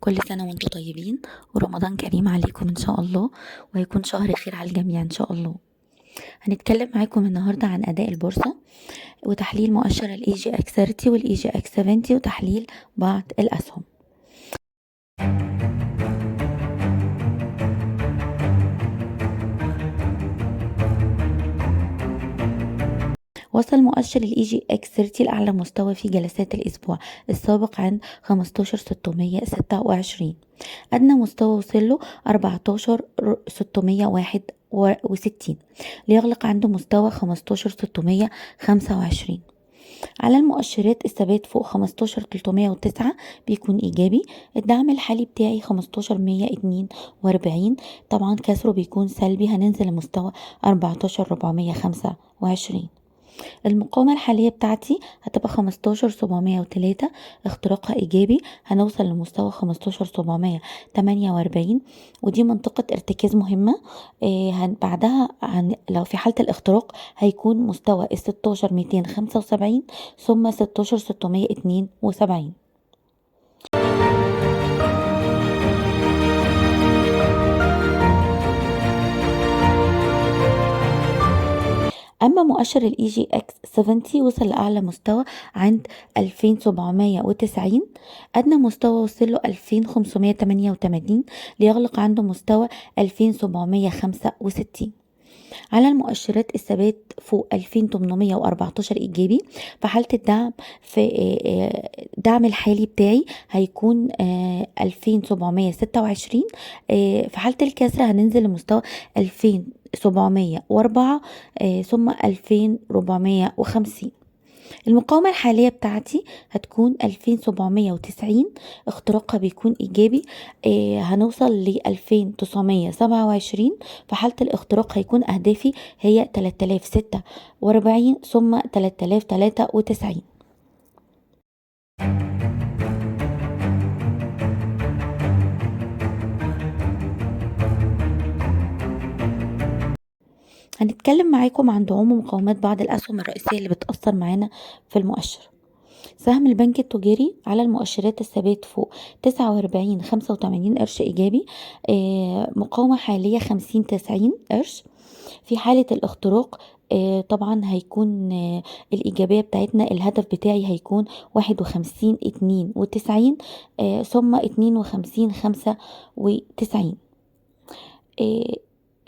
كل سنة وانتم طيبين، ورمضان كريم عليكم ان شاء الله، وهيكون شهر خير على الجميع ان شاء الله. هنتكلم معاكم النهاردة عن اداء البورصة وتحليل مؤشر الاي جي اكس 30 والاي جي اكس 70 وتحليل بعض الاسهم. وصل مؤشر الاي جي اكس 30 لأعلى مستوى في جلسات الأسبوع السابق عند 15626. أدنى مستوى وصله 14661 ليغلق عنده مستوى 15625. على المؤشرات الثبات فوق 15309 بيكون إيجابي. الدعم الحالي بتاعي 15142، طبعا كسره بيكون سلبي، هننزل لمستوى 14425. المقاومة الحالية بتاعتي هتبقى 15703، اختراقها ايجابي، هنوصل لمستوى 15748، ودي منطقة ارتكاز مهمة. بعدها لو في حالة الاختراق هيكون مستوى 16275 ثم 16672. اما مؤشر الاي جي اكس 70 وصل لاعلى مستوى عند 2790. ادنى مستوى وصل له 2588 ليغلق عنده مستوى 2765. على المؤشرات الثبات فوق 2814 ايجابي. في حالة الدعم في الدعم الحالي بتاعي هيكون 2726. في حالة الكسر هننزل لمستوى 2704 ثم 2450. المقاومة الحالية بتاعتي هتكون 2790، اختراقها بيكون ايجابي. هنوصل ل 2927. في حالة الاختراق هيكون اهدافي هي 3046 ثم 3093. هنتكلم معاكم عن دعوم ومقاومات بعض الأسهم الرئيسية اللي بتأثر معانا في المؤشر. سهم البنك التجاري على المؤشرات الثبات فوق 49.85 قرش إيجابي. مقاومة حالية 50.90 قرش. في حالة الاختراق طبعا هيكون الإيجابية بتاعتنا، الهدف بتاعي هيكون 51.92 ثم 52.95.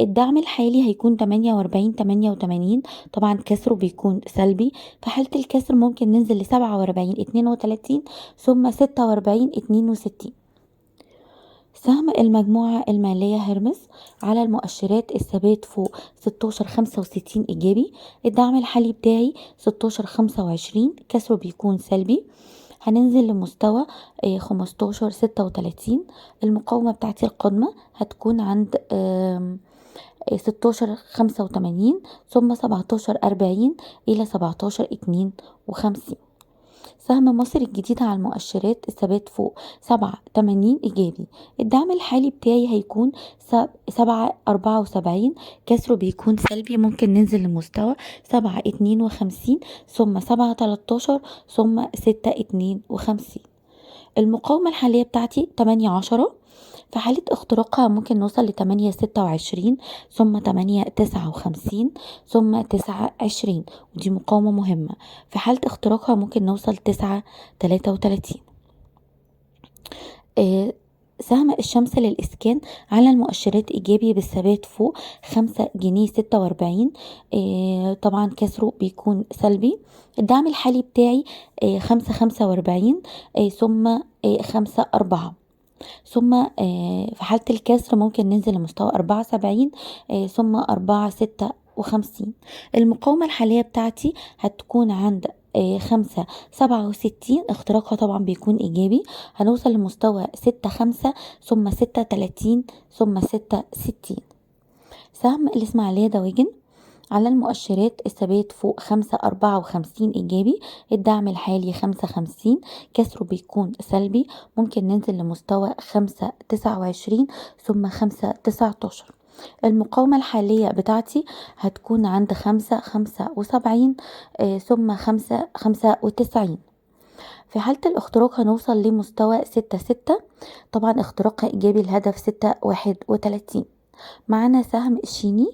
الدعم الحالي هيكون 48.88، طبعا كسره بيكون سلبي. في حالة الكسر ممكن ننزل ل 47.32 ثم 46.62. سهم المجموعة المالية هرمس على المؤشرات الثبات فوق 16.65 إيجابي. الدعم الحالي بتاعي 16.25، كسره بيكون سلبي، هننزل لمستوى 15.36. المقاومة بتاعتي القادمة هتكون عند 16.85 ثم 17.40 إلى 17.52. سهم مصر الجديدة على المؤشرات الثبات فوق 7.80 إيجابي. الدعم الحالي بتاعي هيكون 7.74، كسره بيكون سلبي، ممكن ننزل لمستوى 7.52 ثم 7.13 ثم 6.52. المقاومة الحالية بتاعتي 8.10. في حالة اختراقها ممكن نوصل ل8.26 ثم 8.59 ثم 9.20، ودي مقاومة مهمة. في حالة اختراقها ممكن نوصل 9.33. سهم الشمس للإسكان على المؤشرات إيجابي بالثبات فوق 5.46 جنيه. طبعا كسره بيكون سلبي. الدعم الحالي بتاعي 5.45 ثم 5.4. ثم في حالة الكسر ممكن ننزل لمستوى 4.70 ثم 4.56. المقاومة الحالية بتاعتي هتكون عند 5.67، اختراقها طبعا بيكون إيجابي، هنوصل لمستوى 6.5 ثم 6.30 ثم 6.60. سهم الإسماعيلية دواجن على المؤشرات الثبات فوق 5.54 إيجابي. الدعم الحالي 5.50، كسره بيكون سلبي، ممكن ننزل لمستوى 5.29 ثم 5.19. المقاومة الحالية بتاعتي هتكون عند 5.75 ثم 5.95. في حالة الاختراق هنوصل لمستوى 6.6، طبعا اختراقها إيجابي، الهدف 6.31. معانا سهم الشيني،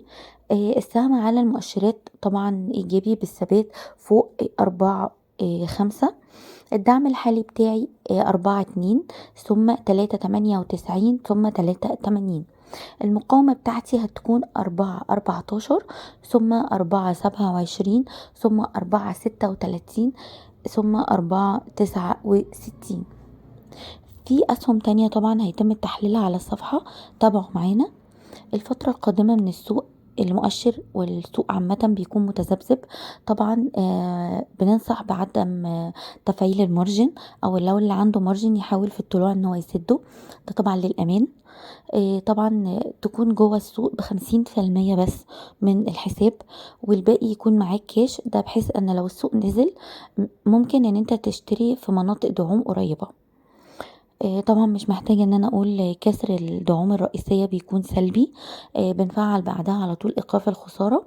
السهم على المؤشرات طبعا إيجابي بالثبات فوق 4.5. الدعم الحالي بتاعي 4.2، ثم 3.98، ثم 3.80. المقاومة بتاعتي هتكون 4.14، ثم 4.27، ثم 4.36، ثم 4.69. في أسهم تانية طبعا هيتم تحليلها على الصفحة، تابعوا معانا. الفترة القادمة من السوق، المؤشر والسوق عامة بيكون متذبذب طبعا. بننصح بعدم تفعيل المارجن، او لو اللي عنده مارجن يحاول في الطلوع ان هو يسده، ده طبعا للأمان. طبعا تكون جوه السوق ب50% بس من الحساب، والباقي يكون معاك كاش، ده بحيث ان لو السوق نزل ممكن ان انت تشتري في مناطق دعوم قريبة. طبعا مش محتاجة ان انا اقول كسر الدعوم الرئيسية بيكون سلبي، بنفعل بعدها على طول ايقاف الخسارة.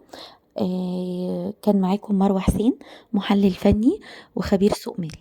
كان معاكم مروة حسين، محلل فني وخبير سوق مالي.